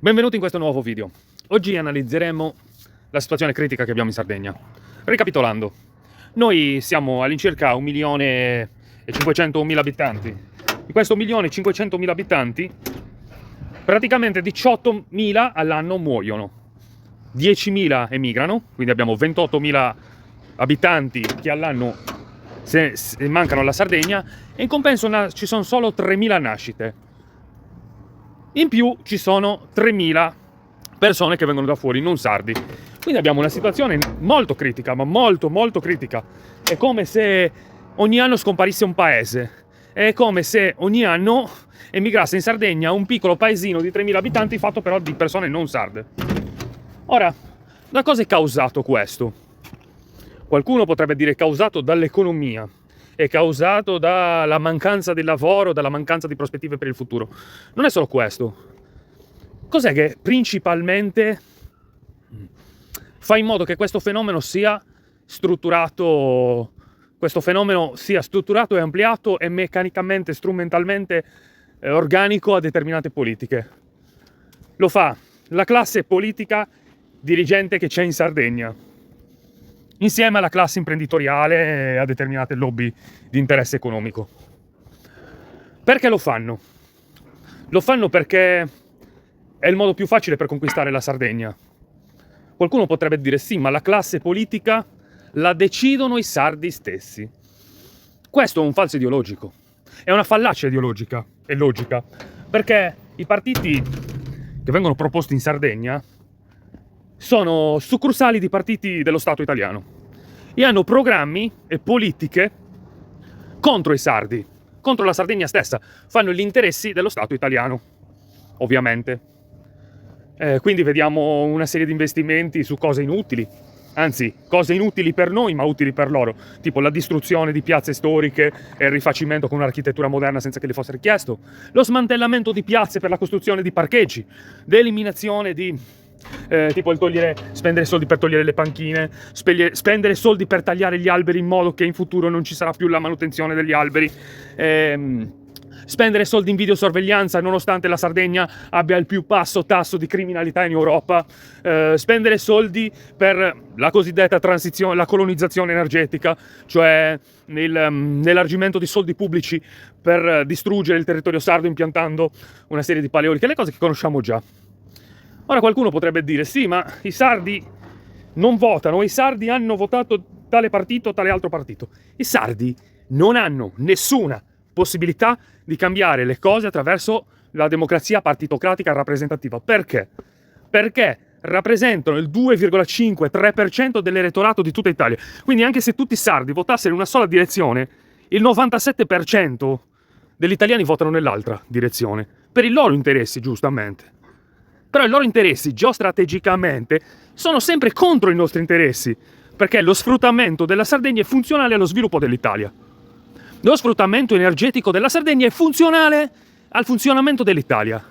Benvenuti in questo nuovo video. Oggi analizzeremo la situazione critica che abbiamo in Sardegna. Ricapitolando, noi siamo all'incirca 1.500.000 abitanti. Di questo 1.500.000 abitanti, praticamente 18.000 all'anno muoiono. 10.000 emigrano, quindi abbiamo 28.000 abitanti che all'anno se mancano alla Sardegna, e in compenso ci sono solo 3.000 nascite. In più ci sono 3.000 persone che vengono da fuori, non sardi. Quindi abbiamo una situazione molto critica, ma molto critica. È come se ogni anno scomparisse un paese. È come se ogni anno emigrasse in Sardegna un piccolo paesino di 3.000 abitanti fatto però di persone non sarde. Ora, da cosa è causato questo? Qualcuno potrebbe dire causato dall'economia. È causato dalla mancanza di lavoro, dalla mancanza di prospettive per il futuro. Non è solo questo. Cos'è che principalmente fa in modo che questo fenomeno sia strutturato e ampliato e meccanicamente, strumentalmente organico a determinate politiche? Lo fa la classe politica dirigente che c'è in Sardegna, insieme alla classe imprenditoriale e a determinate lobby di interesse economico. Perché lo fanno? Lo fanno perché è il modo più facile per conquistare la Sardegna. Qualcuno potrebbe dire sì, ma la classe politica la decidono i sardi stessi. Questo è un falso ideologico, è una fallacia ideologica e logica, perché i partiti che vengono proposti in Sardegna sono succursali di partiti dello Stato italiano e hanno programmi e politiche contro i sardi, contro la Sardegna stessa. Fanno gli interessi dello Stato italiano, ovviamente. Quindi vediamo una serie di investimenti su cose inutili, anzi cose inutili per noi ma utili per loro, tipo la distruzione di piazze storiche e il rifacimento con un'architettura moderna senza che le fosse richiesto, lo smantellamento di piazze per la costruzione di parcheggi, l'eliminazione di tipo spendere soldi per togliere le panchine, spendere soldi per tagliare gli alberi in modo che in futuro non ci sarà più la manutenzione degli alberi, spendere soldi in videosorveglianza nonostante la Sardegna abbia il più basso tasso di criminalità in Europa, spendere soldi per la cosiddetta transizione, la colonizzazione energetica, cioè l'elargimento di soldi pubblici per distruggere il territorio sardo impiantando una serie di paleoliche, le cose che conosciamo già. Ora qualcuno potrebbe dire sì, ma i sardi non votano, i sardi hanno votato tale partito, tale altro partito. I sardi non hanno nessuna possibilità di cambiare le cose attraverso la democrazia partitocratica rappresentativa. Perché? Perché rappresentano il 2,5-3% dell'elettorato di tutta Italia. Quindi anche se tutti i sardi votassero in una sola direzione, il 97% degli italiani votano nell'altra direzione, per i loro interessi, giustamente. Però i loro interessi geostrategicamente sono sempre contro i nostri interessi, perché lo sfruttamento della Sardegna è funzionale allo sviluppo dell'Italia. Lo sfruttamento energetico della Sardegna è funzionale al funzionamento dell'Italia.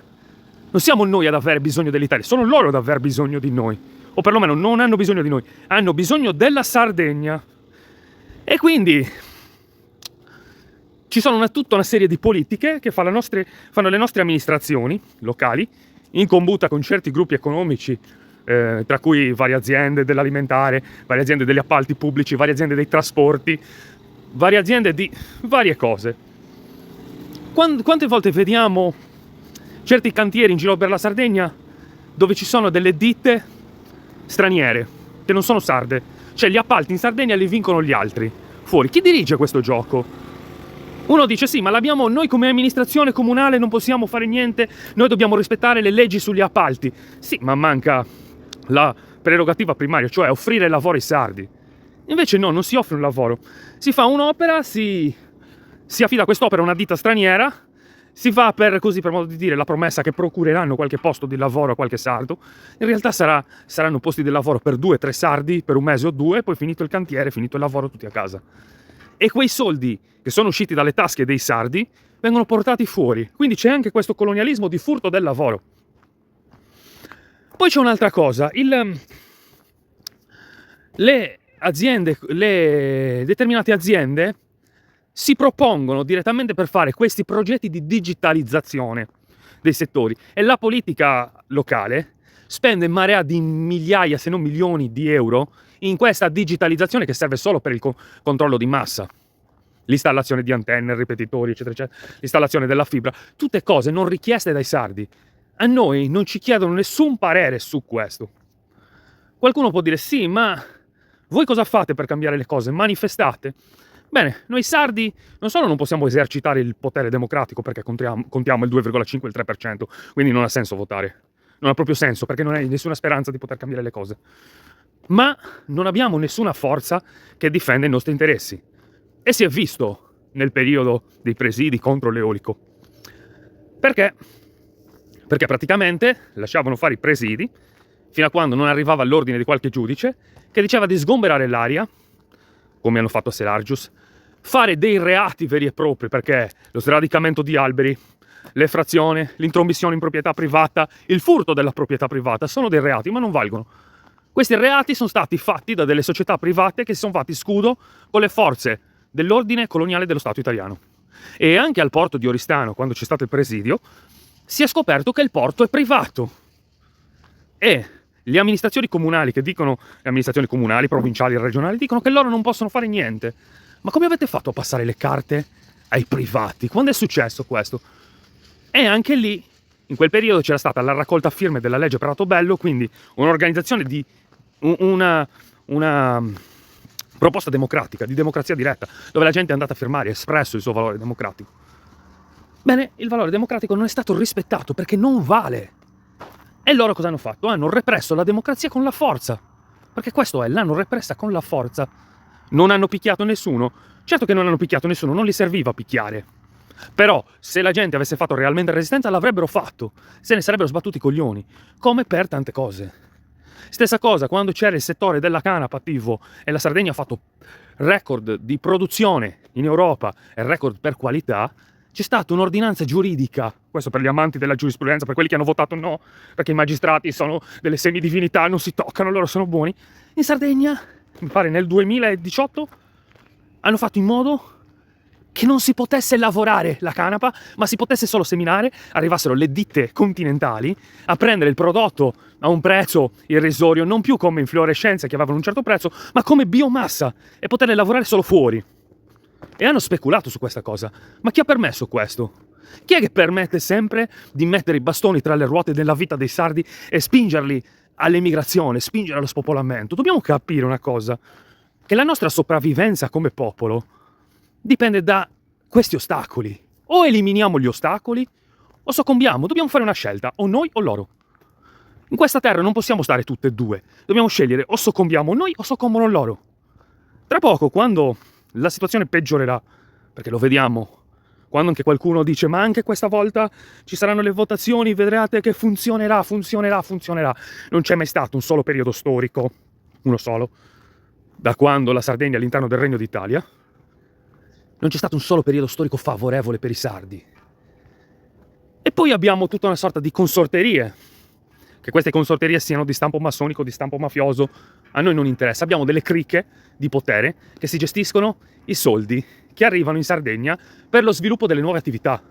Non siamo noi ad avere bisogno dell'Italia, sono loro ad aver bisogno di noi. O perlomeno non hanno bisogno di noi, hanno bisogno della Sardegna. E quindi ci sono tutta una serie di politiche che fanno le nostre amministrazioni locali, in combutta con certi gruppi economici, tra cui varie aziende dell'alimentare, varie aziende degli appalti pubblici, varie aziende dei trasporti, varie aziende di varie cose. Quante volte vediamo certi cantieri in giro per la Sardegna dove ci sono delle ditte straniere che non sono sarde, cioè gli appalti in Sardegna li vincono gli altri fuori. Chi dirige questo gioco? Uno dice sì, ma noi come amministrazione comunale non possiamo fare niente, noi dobbiamo rispettare le leggi sugli appalti. Sì, ma manca la prerogativa primaria, cioè offrire lavoro ai sardi. Invece no, non si offre un lavoro. Si fa un'opera, si affida quest'opera a una ditta straniera, si fa per modo di dire la promessa che procureranno qualche posto di lavoro a qualche sardo. In realtà saranno posti di lavoro per 2 o 3 sardi, per un mese o 2, poi finito il cantiere, finito il lavoro, tutti a casa. E quei soldi che sono usciti dalle tasche dei sardi vengono portati fuori. Quindi c'è anche questo colonialismo di furto del lavoro. Poi c'è un'altra cosa. Le determinate aziende si propongono direttamente per fare questi progetti di digitalizzazione. dei settori. E la politica locale spende marea di migliaia, se non milioni di euro in questa digitalizzazione che serve solo per il controllo di massa. L'installazione di antenne, ripetitori, eccetera, eccetera, l'installazione della fibra, tutte cose non richieste dai sardi. A noi non ci chiedono nessun parere su questo. Qualcuno può dire sì, ma voi cosa fate per cambiare le cose? Manifestate? Bene, noi sardi non solo non possiamo esercitare il potere democratico perché contiamo il 2,5 e il 3%, quindi non ha senso votare. Non ha proprio senso perché non hai nessuna speranza di poter cambiare le cose. Ma non abbiamo nessuna forza che difenda i nostri interessi. E si è visto nel periodo dei presidi contro l'eolico. Perché? Perché praticamente lasciavano fare i presidi fino a quando non arrivava l'ordine di qualche giudice che diceva di sgomberare l'aria, come hanno fatto a Selargius, fare dei reati veri e propri, perché lo sradicamento di alberi, l'effrazione, l'intromissione in proprietà privata, il furto della proprietà privata sono dei reati, ma non valgono. Questi reati sono stati fatti da delle società private che si sono fatti scudo con le forze dell'ordine coloniale dello Stato italiano. E anche al porto di Oristano, quando c'è stato il presidio, si è scoperto che il porto è privato. E le amministrazioni comunali che dicono, le amministrazioni comunali, provinciali e regionali, dicono che loro non possono fare niente. Ma come avete fatto a passare le carte ai privati? Quando è successo questo? E anche lì, in quel periodo, c'era stata la raccolta firme della legge Pratobello, quindi un'organizzazione di una proposta democratica, di democrazia diretta, dove la gente è andata a firmare e ha espresso il suo valore democratico. Bene, il valore democratico non è stato rispettato perché non vale. E loro cosa hanno fatto? Hanno represso la democrazia con la forza. Perché questo è, l'hanno repressa con la forza. Non hanno picchiato nessuno. Certo che non hanno picchiato nessuno, non gli serviva picchiare. Però, se la gente avesse fatto realmente resistenza, l'avrebbero fatto. Se ne sarebbero sbattuti i coglioni. Come per tante cose. Stessa cosa, quando c'era il settore della canapa attivo e la Sardegna ha fatto record di produzione in Europa e record per qualità, c'è stata un'ordinanza giuridica, questo per gli amanti della giurisprudenza, per quelli che hanno votato no, perché i magistrati sono delle semidivinità, non si toccano, loro sono buoni. In Sardegna, mi pare nel 2018, hanno fatto in modo che non si potesse lavorare la canapa, ma si potesse solo seminare, arrivassero le ditte continentali a prendere il prodotto a un prezzo irrisorio, non più come inflorescenze che avevano un certo prezzo, ma come biomassa, e poterle lavorare solo fuori. E hanno speculato su questa cosa. Ma chi ha permesso questo? Chi è che permette sempre di mettere i bastoni tra le ruote della vita dei sardi e spingerli all'emigrazione, spingere allo spopolamento? Dobbiamo capire una cosa, che la nostra sopravvivenza come popolo dipende da questi ostacoli. O eliminiamo gli ostacoli o soccombiamo. Dobbiamo fare una scelta, o noi o loro. In questa terra non possiamo stare tutte e due. Dobbiamo scegliere o soccombiamo noi o soccombono loro. Tra poco, quando la situazione peggiorerà, perché lo vediamo, quando anche qualcuno dice ma anche questa volta ci saranno le votazioni, vedrete che funzionerà. Non c'è mai stato un solo periodo storico, uno solo, da quando la Sardegna è all'interno del Regno d'Italia, non c'è stato un solo periodo storico favorevole per i sardi. E poi abbiamo tutta una sorta di consorterie, che queste consorterie siano di stampo massonico, di stampo mafioso, a noi non interessa. Abbiamo delle cricche di potere che si gestiscono i soldi che arrivano in Sardegna per lo sviluppo delle nuove attività.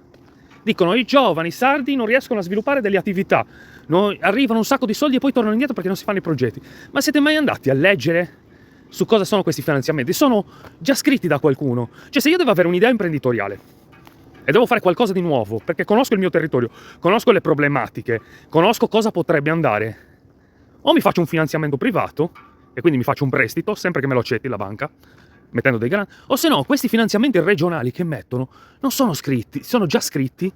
Dicono i giovani sardi non riescono a sviluppare delle attività, arrivano un sacco di soldi e poi tornano indietro perché non si fanno i progetti. Ma siete mai andati a leggere su cosa sono questi finanziamenti? Sono già scritti da qualcuno. Cioè, se io devo avere un'idea imprenditoriale e devo fare qualcosa di nuovo, perché conosco il mio territorio, conosco le problematiche, conosco cosa potrebbe andare, o mi faccio un finanziamento privato, e quindi mi faccio un prestito, sempre che me lo accetti la banca, mettendo dei garanti, o se no, questi finanziamenti regionali che mettono non sono scritti, sono già scritti,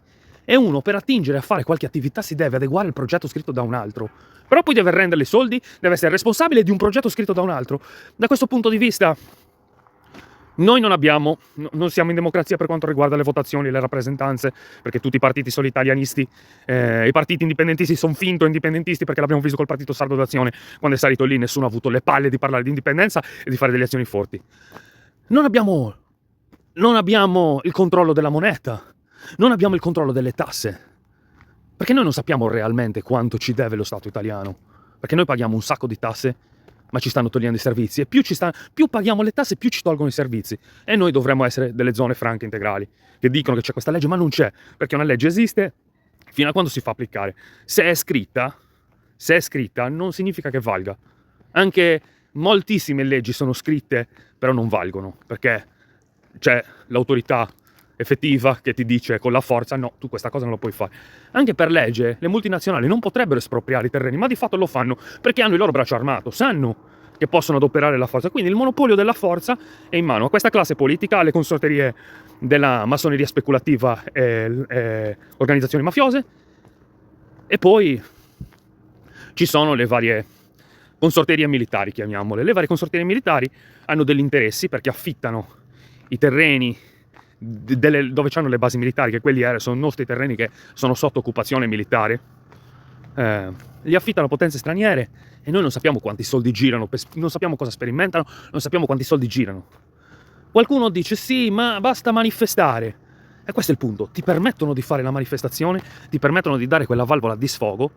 e uno per attingere a fare qualche attività si deve adeguare al progetto scritto da un altro. Però poi deve renderle i soldi, deve essere responsabile di un progetto scritto da un altro. Da questo punto di vista, noi non siamo in democrazia per quanto riguarda le votazioni e le rappresentanze, perché tutti i partiti sono italianisti, i partiti indipendentisti sono finto indipendentisti, perché l'abbiamo visto col partito Sardo d'Azione, quando è salito lì nessuno ha avuto le palle di parlare di indipendenza e di fare delle azioni forti. Non abbiamo il controllo della moneta, non abbiamo il controllo delle tasse, perché noi non sappiamo realmente quanto ci deve lo Stato italiano, perché noi paghiamo un sacco di tasse, ma ci stanno togliendo i servizi, e più paghiamo le tasse, più ci tolgono i servizi. E noi dovremmo essere delle zone franche integrali, che dicono che c'è questa legge, ma non c'è, perché una legge esiste fino a quando si fa applicare. Se è scritta non significa che valga. Anche moltissime leggi sono scritte, però non valgono, perché c'è l'autorità effettiva che ti dice con la forza no, tu questa cosa non lo puoi fare. Anche per legge le multinazionali non potrebbero espropriare i terreni, ma di fatto lo fanno perché hanno il loro braccio armato, sanno che possono adoperare la forza, quindi il monopolio della forza è in mano a questa classe politica, alle consorterie della massoneria speculativa e organizzazioni mafiose, e poi ci sono le varie consorterie militari, chiamiamole. Le varie consorterie militari hanno degli interessi perché affittano i terreni dove hanno le basi militari, che quelli sono nostri terreni che sono sotto occupazione militare, li affittano a potenze straniere e noi non sappiamo quanti soldi girano, non sappiamo cosa sperimentano, non sappiamo quanti soldi girano. Qualcuno dice sì, ma basta manifestare, e questo è il punto: ti permettono di fare la manifestazione, ti permettono di dare quella valvola di sfogo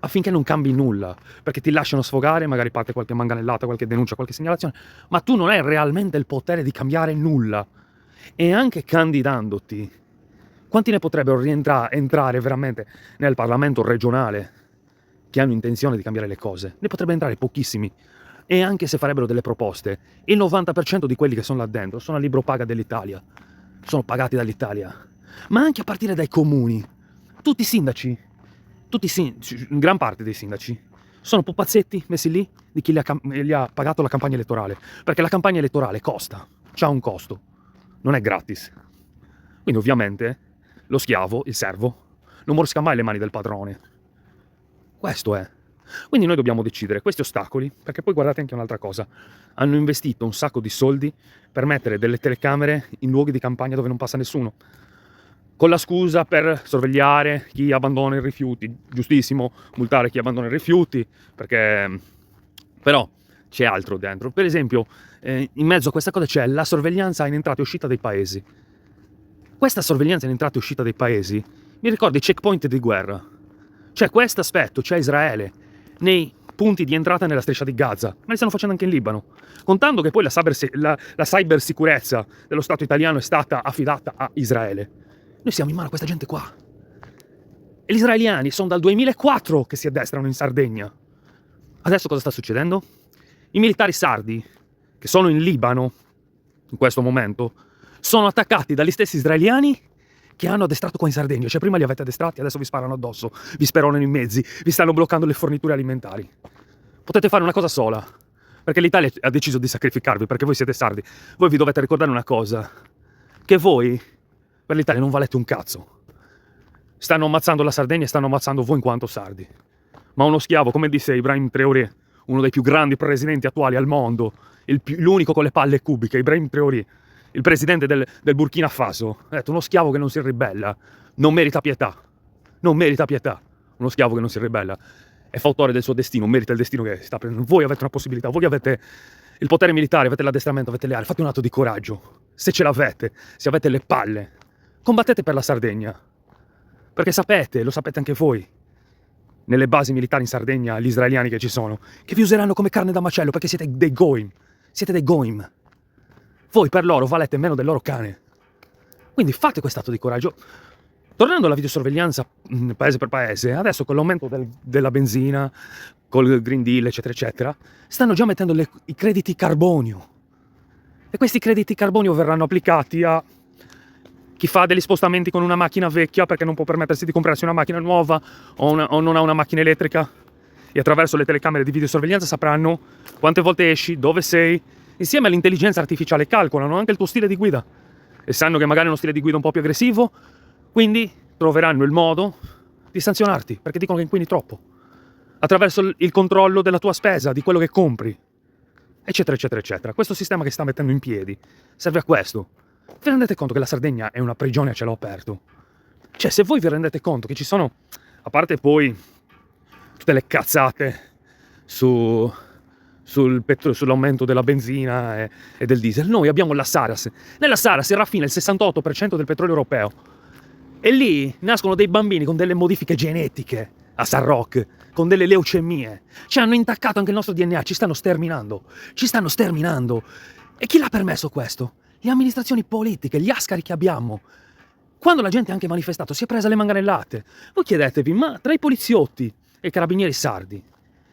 affinché non cambi nulla, perché ti lasciano sfogare, magari parte qualche manganellata, qualche denuncia, qualche segnalazione, ma tu non hai realmente il potere di cambiare nulla. E anche candidandoti, quanti ne potrebbero entrare veramente nel Parlamento regionale che hanno intenzione di cambiare le cose? Ne potrebbe entrare pochissimi. E anche se farebbero delle proposte, il 90% di quelli che sono là dentro sono a libro paga dell'Italia, sono pagati dall'Italia. Ma anche a partire dai comuni, tutti i sindaci, gran parte dei sindaci, sono pupazzetti messi lì di chi gli ha pagato la campagna elettorale, perché la campagna elettorale costa, c'ha un costo, non è gratis. Quindi ovviamente lo schiavo, il servo, non morsca mai le mani del padrone. Questo è. Quindi noi dobbiamo decidere questi ostacoli, perché poi guardate anche un'altra cosa: hanno investito un sacco di soldi per mettere delle telecamere in luoghi di campagna dove non passa nessuno, con la scusa per sorvegliare chi abbandona i rifiuti. Giustissimo multare chi abbandona i rifiuti, perché però c'è altro dentro. Per esempio, in mezzo a questa cosa c'è la sorveglianza in entrata e uscita dei paesi. Questa sorveglianza in entrata e uscita dei paesi mi ricorda i checkpoint di guerra. C'è questo aspetto, c'è Israele nei punti di entrata nella striscia di Gaza, ma li stanno facendo anche in Libano, contando che poi la cybersicurezza dello Stato italiano è stata affidata a Israele. Noi siamo in mano a questa gente qua. E gli israeliani sono dal 2004 che si addestrano in Sardegna. Adesso cosa sta succedendo? I militari sardi, che sono in Libano in questo momento, sono attaccati dagli stessi israeliani che hanno addestrato qua in Sardegna. Cioè prima li avete addestrati, adesso vi sparano addosso, vi speronano i mezzi, vi stanno bloccando le forniture alimentari. Potete fare una cosa sola, perché l'Italia ha deciso di sacrificarvi, perché voi siete sardi. Voi vi dovete ricordare una cosa: che voi per l'Italia non valete un cazzo. Stanno ammazzando la Sardegna e stanno ammazzando voi in quanto sardi. Ma uno schiavo, come disse Ibrahim Traoré, uno dei più grandi presidenti attuali al mondo, l'unico con le palle cubiche, Ibrahim Traoré, il presidente del Burkina Faso, ha detto: uno schiavo che non si ribella non merita pietà. Non merita pietà. Uno schiavo che non si ribella è fautore del suo destino, merita il destino che sta prendendo. Voi avete una possibilità, voi avete il potere militare, avete l'addestramento, avete le armi, fate un atto di coraggio. Se ce l'avete, se avete le palle, combattete per la Sardegna. Perché sapete, lo sapete anche voi, nelle basi militari in Sardegna, gli israeliani che ci sono, che vi useranno come carne da macello, perché siete dei goim. Siete dei goim. Voi per loro valete meno del loro cane. Quindi fate quest'atto di coraggio. Tornando alla videosorveglianza paese per paese, adesso con l'aumento della benzina, col Green Deal, eccetera, eccetera, stanno già mettendo i crediti carbonio. E questi crediti carbonio verranno applicati a chi fa degli spostamenti con una macchina vecchia perché non può permettersi di comprarsi una macchina nuova o non ha una macchina elettrica, e attraverso le telecamere di videosorveglianza sapranno quante volte esci, dove sei. Insieme all'intelligenza artificiale calcolano anche il tuo stile di guida e sanno che magari è uno stile di guida un po' più aggressivo, quindi troveranno il modo di sanzionarti perché dicono che inquini troppo, attraverso il controllo della tua spesa, di quello che compri, eccetera, eccetera, eccetera. Questo sistema che sta mettendo in piedi serve a questo. Vi rendete conto che la Sardegna è una prigione a cielo aperto? Cioè, se voi vi rendete conto che ci sono, a parte tutte le cazzate sull'aumento della benzina e del diesel, noi abbiamo la Saras. Nella Saras si raffina il 68% del petrolio europeo. E lì nascono dei bambini con delle modifiche genetiche a San Roque, con delle leucemie. Ci hanno intaccato anche il nostro DNA, ci stanno sterminando. Ci stanno sterminando. E chi l'ha permesso questo? Le amministrazioni politiche, gli ascari che abbiamo. Quando la gente ha anche manifestato si è presa le manganellate. Voi chiedetevi, ma tra i poliziotti e i carabinieri sardi,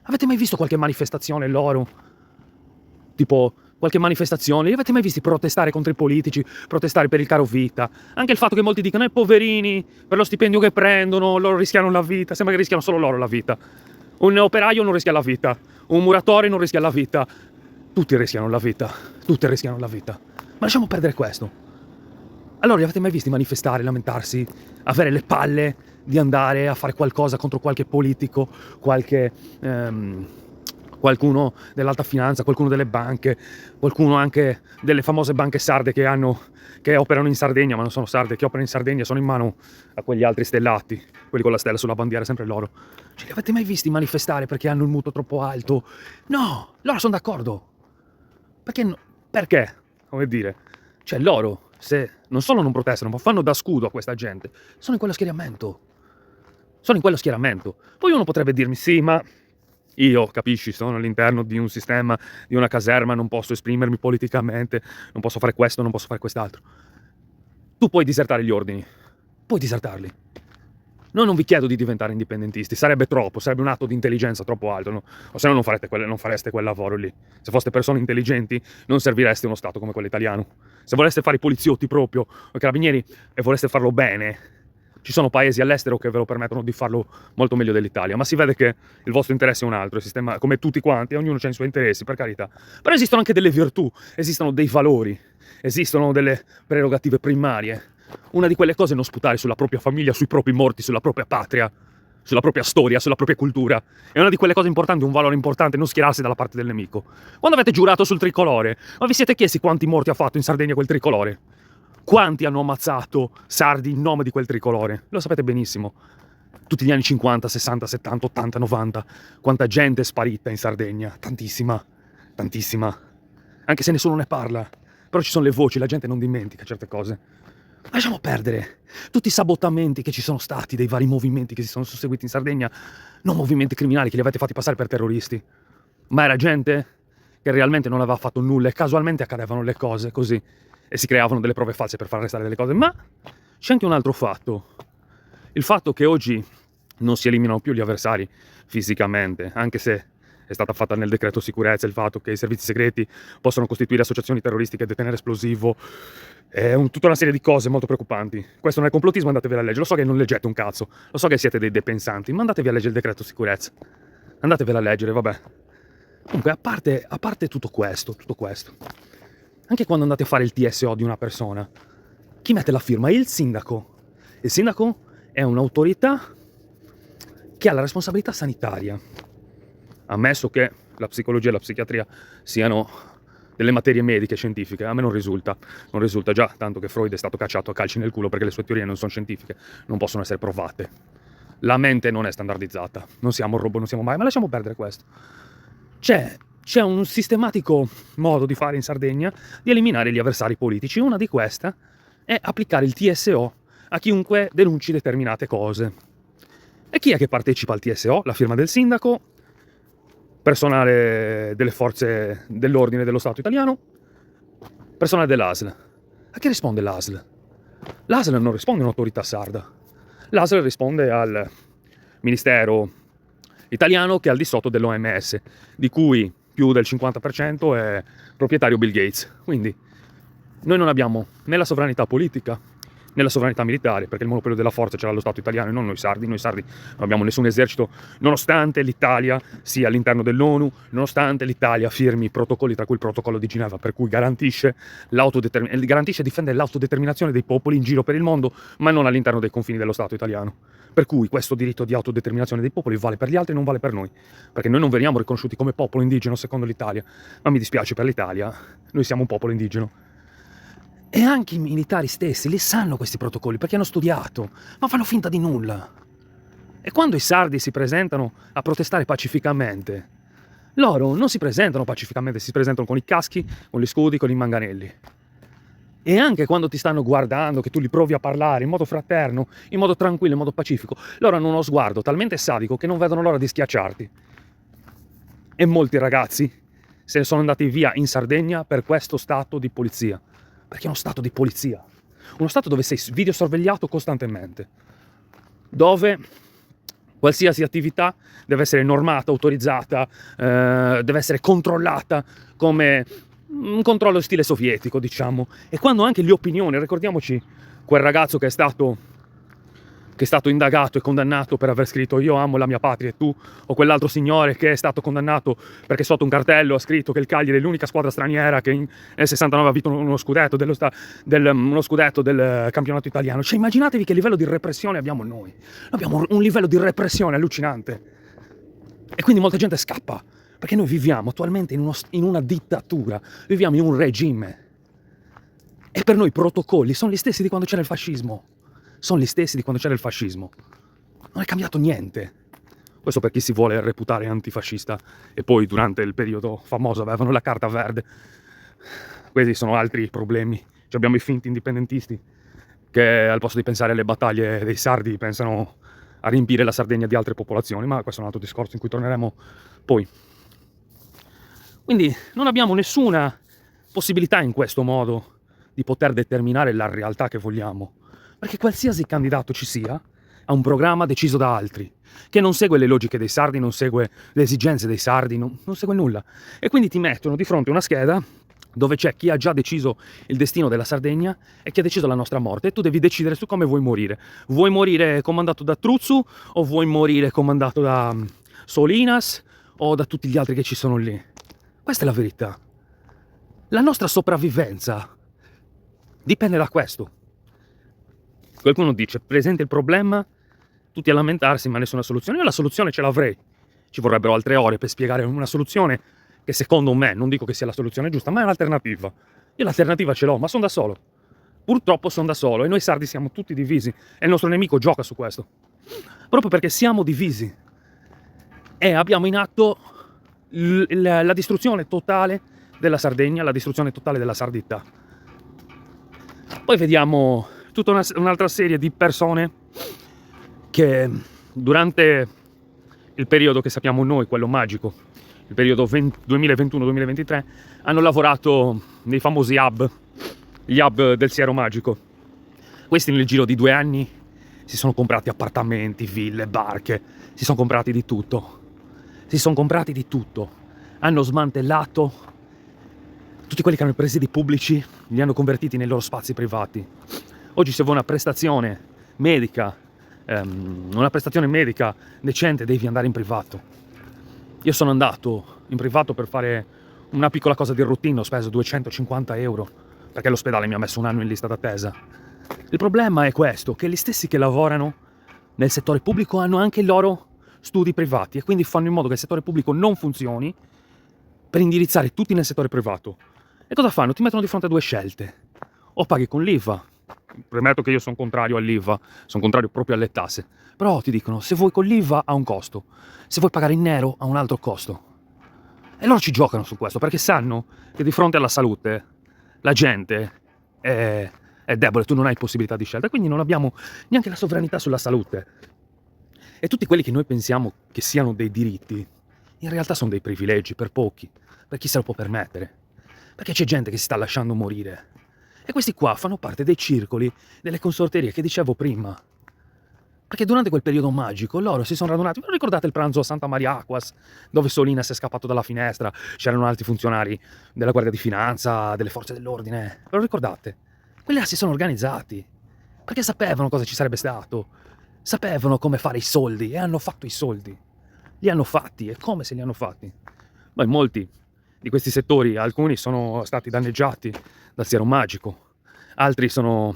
avete mai visto qualche manifestazione loro? Tipo, qualche manifestazione? Li avete mai visti protestare contro i politici, protestare per il caro vita? Anche il fatto che molti dicono, poverini, per lo stipendio che prendono, loro rischiano la vita. Sembra che rischiano solo loro la vita. Un operaio non rischia la vita, un muratore non rischia la vita. Tutti rischiano la vita, tutti rischiano la vita. Ma lasciamo perdere questo. Allora, li avete mai visti manifestare, lamentarsi, avere le palle di andare a fare qualcosa contro qualche politico, qualcuno dell'alta finanza, qualcuno delle banche, qualcuno anche delle famose banche sarde che operano in Sardegna, ma non sono sarde, che operano in Sardegna, sono in mano a quegli altri stellati, quelli con la stella sulla bandiera, sempre loro. Cioè, li avete mai visti manifestare perché hanno il mutuo troppo alto? No, loro sono d'accordo. Perché no? Perché? Come dire, cioè loro, se non solo non protestano, ma fanno da scudo a questa gente, sono in quello schieramento. Sono in quello schieramento. Poi uno potrebbe dirmi, sì, ma io, capisci, sono all'interno di un sistema, di una caserma, non posso esprimermi politicamente, non posso fare questo, non posso fare quest'altro. Tu puoi disertare gli ordini, puoi disertarli. Noi non vi chiedo di diventare indipendentisti, sarebbe troppo, sarebbe un atto di intelligenza troppo alto, no? O se no non fareste quel lavoro lì. Se foste persone intelligenti non servireste uno Stato come quello italiano. Se voleste fare i poliziotti proprio, o i carabinieri, e voleste farlo bene, ci sono paesi all'estero che ve lo permettono di farlo molto meglio dell'Italia, ma si vede che il vostro interesse è un altro, il sistema, come tutti quanti, ognuno ha i suoi interessi, per carità. Però esistono anche delle virtù, esistono dei valori, esistono delle prerogative primarie. Una di quelle cose è non sputare sulla propria famiglia, sui propri morti, sulla propria patria, sulla propria storia, sulla propria cultura. È una di quelle cose importanti, un valore importante, non schierarsi dalla parte del nemico. Quando avete giurato sul tricolore, ma vi siete chiesti quanti morti ha fatto in Sardegna quel tricolore? Quanti hanno ammazzato sardi in nome di quel tricolore? Lo sapete benissimo. Tutti gli anni 50, 60, 70, 80, 90. Quanta gente è sparita in Sardegna. Tantissima. Tantissima. Anche se nessuno ne parla. Però ci sono le voci, la gente non dimentica certe cose. Lasciamo perdere tutti i sabotamenti che ci sono stati dei vari movimenti che si sono susseguiti in Sardegna. Non movimenti criminali che li avete fatti passare per terroristi. Ma era gente che realmente non aveva fatto nulla e casualmente accadevano le cose così. E si creavano delle prove false per far restare delle cose. Ma c'è anche un altro fatto. Il fatto che oggi non si eliminano più gli avversari fisicamente, anche se è stata fatta nel decreto sicurezza il fatto che i servizi segreti possono costituire associazioni terroristiche e detenere esplosivo. È tutta una serie di cose molto preoccupanti. Questo non è complottismo, andatevi a leggere. Lo so che non leggete un cazzo, lo so che siete dei depensanti, ma andatevi a leggere il decreto sicurezza. Andatevela a leggere, vabbè. Comunque, a parte tutto questo, anche quando andate a fare il TSO di una persona, chi mette la firma? È il sindaco. Il sindaco è un'autorità che ha la responsabilità sanitaria. Ammesso che la psicologia e la psichiatria siano delle materie mediche scientifiche, a me non risulta già, tanto che Freud è stato cacciato a calci nel culo perché le sue teorie non sono scientifiche, non possono essere provate. La mente non è standardizzata, non siamo robot, non siamo mai, ma lasciamo perdere questo. C'è un sistematico modo di fare in Sardegna di eliminare gli avversari politici. Una di queste è applicare il TSO a chiunque denunci determinate cose. E chi è che partecipa al TSO? La firma del sindaco, personale delle forze dell'ordine dello Stato italiano, personale dell'ASL. A chi risponde l'ASL? L'ASL non risponde a un'autorità sarda. L'ASL risponde al Ministero italiano che è al di sotto dell'OMS, di cui più del 50% è proprietario Bill Gates. Quindi noi non abbiamo né la sovranità politica né la sovranità militare, perché il monopolio della forza ce l'ha lo Stato italiano e non noi sardi. Noi sardi non abbiamo nessun esercito, nonostante l'Italia sia all'interno dell'ONU, nonostante l'Italia firmi i protocolli, tra cui il protocollo di Ginevra, per cui garantisce e difende l'autodeterminazione dei popoli in giro per il mondo, ma non all'interno dei confini dello Stato italiano. Per cui questo diritto di autodeterminazione dei popoli vale per gli altri e non vale per noi, perché noi non veniamo riconosciuti come popolo indigeno secondo l'Italia, ma mi dispiace per l'Italia, noi siamo un popolo indigeno. E anche i militari stessi li sanno questi protocolli perché hanno studiato, ma fanno finta di nulla. E quando i sardi si presentano a protestare pacificamente, loro non si presentano pacificamente, si presentano con i caschi, con gli scudi, con i manganelli. E anche quando ti stanno guardando, che tu li provi a parlare in modo fraterno, in modo tranquillo, in modo pacifico, loro hanno uno sguardo talmente sadico che non vedono l'ora di schiacciarti. E molti ragazzi se ne sono andati via in Sardegna per questo stato di polizia. Perché è uno stato di polizia. Uno Stato dove sei videosorvegliato costantemente, dove qualsiasi attività deve essere normata, autorizzata, deve essere controllata come un controllo stile sovietico, diciamo. E quando anche le opinioni, ricordiamoci quel ragazzo che è stato indagato e condannato per aver scritto "Io amo la mia patria" e tu, o quell'altro signore che è stato condannato perché sotto un cartello ha scritto che il Cagliari è l'unica squadra straniera che nel 69 ha vinto uno scudetto del campionato italiano. Cioè, immaginatevi che livello di repressione abbiamo noi. Abbiamo un livello di repressione allucinante. E quindi molta gente scappa, perché noi viviamo attualmente in una dittatura, viviamo in un regime. E per noi i protocolli sono gli stessi di quando c'era il fascismo. Sono gli stessi di quando c'era il fascismo. Non è cambiato niente. Questo per chi si vuole reputare antifascista e poi durante il periodo famoso avevano la carta verde. Questi sono altri problemi. Cioè, abbiamo i finti indipendentisti che al posto di pensare alle battaglie dei sardi pensano a riempire la Sardegna di altre popolazioni, ma questo è un altro discorso in cui torneremo poi. Quindi non abbiamo nessuna possibilità in questo modo di poter determinare la realtà che vogliamo. Perché qualsiasi candidato ci sia ha un programma deciso da altri, che non segue le logiche dei sardi, non segue le esigenze dei sardi, non segue nulla. E quindi ti mettono di fronte a una scheda dove c'è chi ha già deciso il destino della Sardegna e chi ha deciso la nostra morte, e tu devi decidere su come vuoi morire. Vuoi morire comandato da Truzzu o vuoi morire comandato da Solinas o da tutti gli altri che ci sono lì? Questa è la verità. La nostra sopravvivenza dipende da questo. Qualcuno dice, presente il problema, tutti a lamentarsi, ma nessuna soluzione. Io la soluzione ce l'avrei. Ci vorrebbero altre ore per spiegare una soluzione che secondo me, non dico che sia la soluzione giusta, ma è un'alternativa. Io l'alternativa ce l'ho, ma sono da solo. Purtroppo sono da solo e noi sardi siamo tutti divisi e il nostro nemico gioca su questo. Proprio perché siamo divisi e abbiamo in atto la distruzione totale della Sardegna, la distruzione totale della sardità. Poi vediamo tutta un'altra serie di persone che durante il periodo che sappiamo noi, quello magico, il periodo 2021-2023, hanno lavorato nei famosi hub, gli hub del Siero Magico. Questi nel giro di 2 anni si sono comprati appartamenti, ville, barche, si sono comprati di tutto. Hanno smantellato tutti quelli che erano i presidi pubblici, li hanno convertiti nei loro spazi privati. Oggi se vuoi una prestazione medica decente devi andare in privato. Io sono andato in privato per fare una piccola cosa di routine, ho speso 250 euro perché l'ospedale mi ha messo 1 anno in lista d'attesa. Il problema è questo, che gli stessi che lavorano nel settore pubblico hanno anche i loro studi privati e quindi fanno in modo che il settore pubblico non funzioni per indirizzare tutti nel settore privato. E cosa fanno? Ti mettono di fronte a 2 scelte. O paghi con l'IVA. Premetto che io sono contrario all'IVA, sono contrario proprio alle tasse. Però ti dicono, se vuoi con l'IVA ha un costo, se vuoi pagare in nero ha un altro costo. E loro ci giocano su questo, perché sanno che di fronte alla salute la gente è debole, tu non hai possibilità di scelta, quindi non abbiamo neanche la sovranità sulla salute. E tutti quelli che noi pensiamo che siano dei diritti, in realtà sono dei privilegi per pochi, per chi se lo può permettere. Perché c'è gente che si sta lasciando morire. E questi qua fanno parte dei circoli, delle consorterie che dicevo prima. Perché durante quel periodo magico loro si sono radunati. Non ricordate il pranzo a Santa Maria Acquas, dove Solinas è scappato dalla finestra? C'erano altri funzionari della Guardia di Finanza, delle forze dell'ordine. Ve lo ricordate? Quelli là si sono organizzati. Perché sapevano cosa ci sarebbe stato. Sapevano come fare i soldi e hanno fatto i soldi. Li hanno fatti e come se li hanno fatti. Ma in molti di questi settori, alcuni sono stati danneggiati dal siero magico, altri sono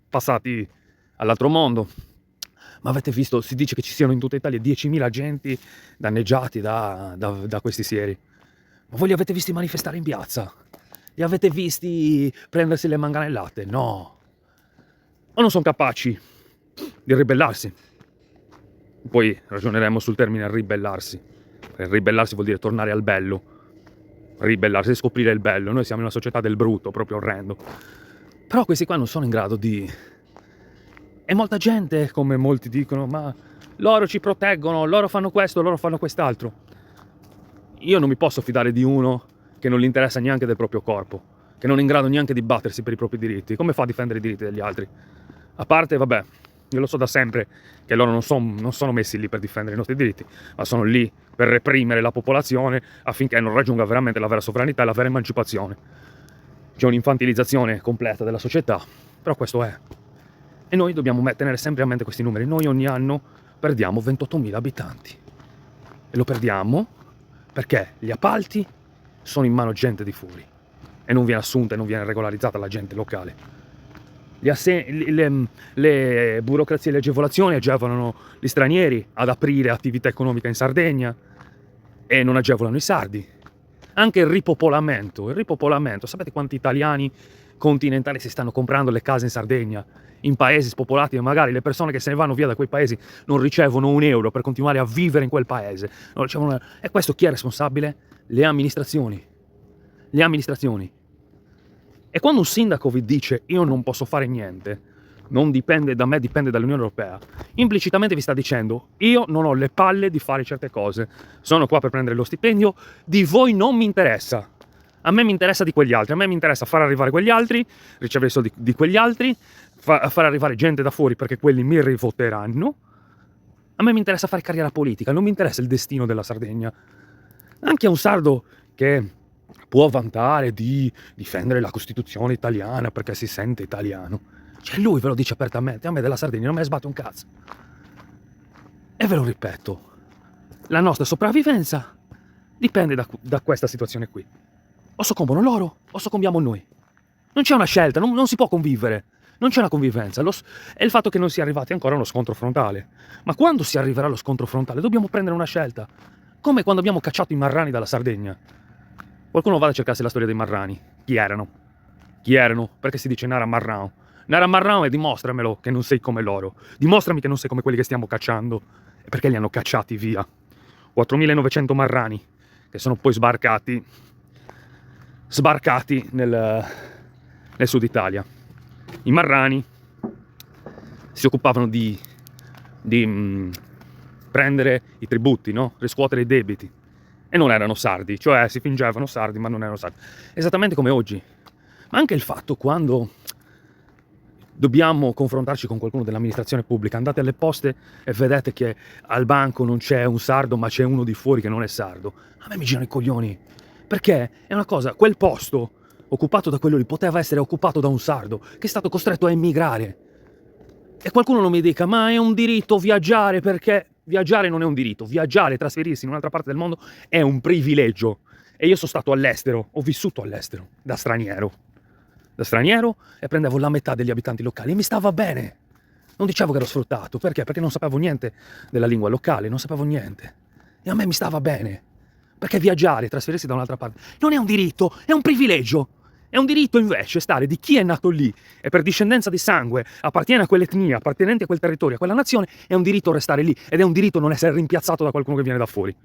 passati all'altro mondo. Ma avete visto, si dice che ci siano in tutta Italia 10.000 agenti danneggiati da questi sieri. Ma voi li avete visti manifestare in piazza? Li avete visti prendersi le manganellate? No. O non sono capaci di ribellarsi? Poi ragioneremo sul termine ribellarsi. Ribellarsi vuol dire tornare al bello. Ribellarsi, scoprire il bello. Noi siamo in una società del brutto, proprio orrendo. Però questi qua non sono in grado di... E molta gente, come molti dicono, ma loro ci proteggono, loro fanno questo, loro fanno quest'altro. Io non mi posso fidare di uno che non gli interessa neanche del proprio corpo. che non è in grado neanche di battersi per i propri diritti, come fa a difendere i diritti degli altri? A parte, vabbè, io lo so da sempre che loro non sono messi lì per difendere i nostri diritti, ma sono lì per reprimere la popolazione affinché non raggiunga veramente la vera sovranità e la vera emancipazione. C'è un'infantilizzazione completa della società, però questo è. E noi dobbiamo tenere sempre a mente questi numeri. Noi ogni anno perdiamo 28.000 abitanti. E lo perdiamo perché gli appalti sono in mano gente di fuori e non viene assunta e non viene regolarizzata la gente locale. Le burocrazie e le agevolazioni agevolano gli stranieri ad aprire attività economica in Sardegna e non agevolano i sardi. Anche il ripopolamento, sapete quanti italiani continentali si stanno comprando le case in Sardegna, in paesi spopolati, e magari le persone che se ne vanno via da quei paesi non ricevono un euro per continuare a vivere in quel paese. Non ricevono... E questo chi è responsabile? Le amministrazioni. Le amministrazioni. E quando un sindaco vi dice io non posso fare niente, non dipende da me, dipende dall'Unione Europea, implicitamente vi sta dicendo io non ho le palle di fare certe cose, sono qua per prendere lo stipendio, di voi non mi interessa, a me mi interessa di quegli altri, a me mi interessa far arrivare quegli altri, ricevere i soldi di quegli altri, far arrivare gente da fuori perché quelli mi rivoteranno, a me mi interessa fare carriera politica, non mi interessa il destino della Sardegna. Anche a un sardo che può vantare di difendere la Costituzione italiana perché si sente italiano, cioè lui ve lo dice apertamente, a me della Sardegna non me ne sbatte un cazzo. E ve lo ripeto, la nostra sopravvivenza dipende da questa situazione qui. O soccombono loro o soccombiamo noi. Non c'è una scelta, non si può convivere, non c'è una convivenza. È il fatto che non sia arrivati ancora a uno scontro frontale. Ma quando si arriverà allo scontro frontale dobbiamo prendere una scelta, come quando abbiamo cacciato i marrani dalla Sardegna. Qualcuno vada a cercarsi la storia dei marrani. Chi erano? Chi erano? Perché si dice Nara Marrao. Nara Marrao e dimostramelo che non sei come loro. Dimostrami che non sei come quelli che stiamo cacciando. E perché li hanno cacciati via? 4.900 marrani che sono poi sbarcati nel sud Italia. I marrani si occupavano di prendere i tributi, no? Riscuotere i debiti. E non erano sardi, cioè si fingevano sardi ma non erano sardi. Esattamente come oggi. Ma anche il fatto quando dobbiamo confrontarci con qualcuno dell'amministrazione pubblica, andate alle poste e vedete che al banco non c'è un sardo ma c'è uno di fuori che non è sardo. A me mi girano i coglioni. Perché è una cosa, quel posto occupato da quello lì poteva essere occupato da un sardo che è stato costretto a emigrare. E qualcuno non mi dica, ma è un diritto viaggiare, perché viaggiare non è un diritto, viaggiare, trasferirsi in un'altra parte del mondo è un privilegio. E io sono stato all'estero, ho vissuto all'estero, da straniero e prendevo la metà degli abitanti locali e mi stava bene. Non dicevo che ero sfruttato, perché? Perché non sapevo niente della lingua locale, non sapevo niente. E a me mi stava bene. Perché viaggiare, trasferirsi da un'altra parte, non è un diritto, è un privilegio. È un diritto invece stare di chi è nato lì e per discendenza di sangue appartiene a quell'etnia, appartenente a quel territorio, a quella nazione, è un diritto restare lì ed è un diritto non essere rimpiazzato da qualcuno che viene da fuori.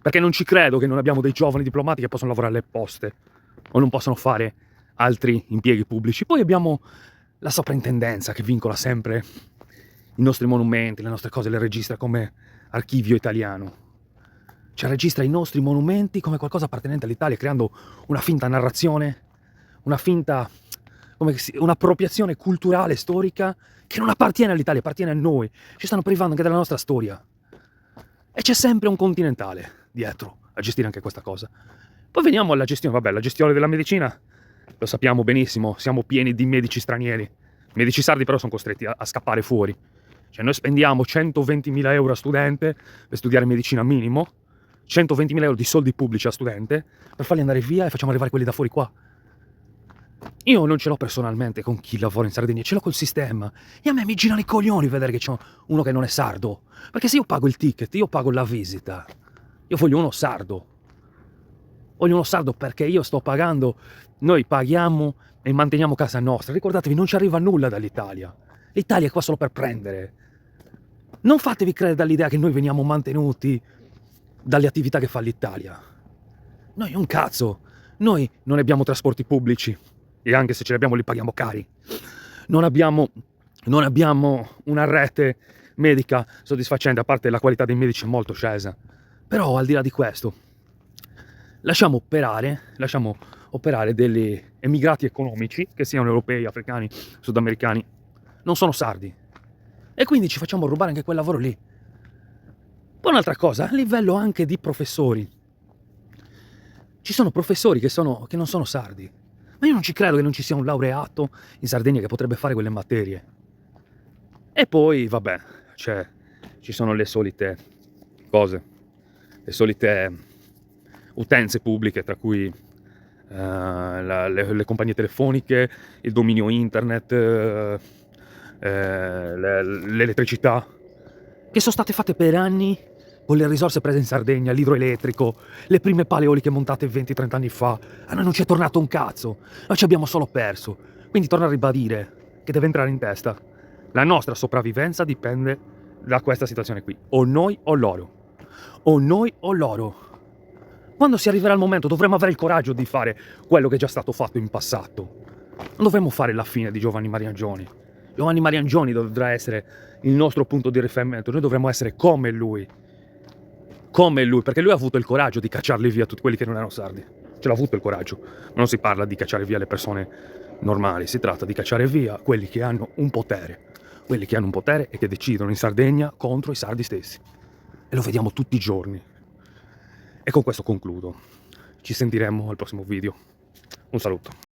Perché non ci credo che non abbiamo dei giovani diplomati che possono lavorare alle poste o non possono fare altri impieghi pubblici. Poi abbiamo la soprintendenza che vincola sempre i nostri monumenti, le nostre cose, le registra come archivio italiano. Cioè registra i nostri monumenti come qualcosa appartenente all'Italia, creando una finta narrazione, un'appropriazione culturale, storica, che non appartiene all'Italia, appartiene a noi. Ci stanno privando anche della nostra storia. E c'è sempre un continentale dietro a gestire anche questa cosa. Poi veniamo alla gestione, la gestione della medicina, lo sappiamo benissimo, siamo pieni di medici stranieri. I medici sardi però sono costretti a scappare fuori. Cioè noi spendiamo 120.000 euro a studente per studiare medicina minimo, 120.000 euro di soldi pubblici a studente per farli andare via e facciamo arrivare quelli da fuori qua. Io non ce l'ho personalmente con chi lavora in Sardegna, ce l'ho col sistema. E a me mi girano i coglioni vedere che c'è uno che non è sardo. Perché se io pago il ticket, io pago la visita, io voglio uno sardo. Voglio uno sardo perché io sto pagando, noi paghiamo e manteniamo casa nostra. Ricordatevi, non ci arriva nulla dall'Italia. L'Italia è qua solo per prendere. Non fatevi credere dall'idea che noi veniamo mantenuti dalle attività che fa l'Italia. Noi un cazzo. Noi non abbiamo trasporti pubblici. E anche se ce li abbiamo li paghiamo cari. Non abbiamo una rete medica soddisfacente, a parte la qualità dei medici è molto scesa. Però al di là di questo, lasciamo operare degli emigrati economici, che siano europei, africani, sudamericani, non sono sardi. E quindi ci facciamo rubare anche quel lavoro lì. Poi un'altra cosa, a livello anche di professori. Ci sono professori che non sono sardi. Ma io non ci credo che non ci sia un laureato in Sardegna che potrebbe fare quelle materie. E poi, vabbè, ci sono le solite cose, le solite utenze pubbliche, tra cui le compagnie telefoniche, il dominio internet, l'elettricità, che sono state fatte per anni con le risorse prese in Sardegna, l'idroelettrico, le prime pale eoliche montate 20-30 anni fa. A noi non ci è tornato un cazzo, noi ci abbiamo solo perso. Quindi torno a ribadire che deve entrare in testa: la nostra sopravvivenza dipende da questa situazione qui. O noi o loro. O noi o loro. Quando si arriverà il momento dovremo avere il coraggio di fare quello che è già stato fatto in passato. Non dovremmo fare la fine di Giovanni Mariangioni. Giovanni Mariangioni dovrà essere il nostro punto di riferimento. Noi dovremmo essere come lui, perché lui ha avuto il coraggio di cacciarli via tutti quelli che non erano sardi. Ce l'ha avuto il coraggio. Ma non si parla di cacciare via le persone normali, si tratta di cacciare via quelli che hanno un potere. Quelli che hanno un potere e che decidono in Sardegna contro i sardi stessi. E lo vediamo tutti i giorni. E con questo concludo. Ci sentiremo al prossimo video. Un saluto.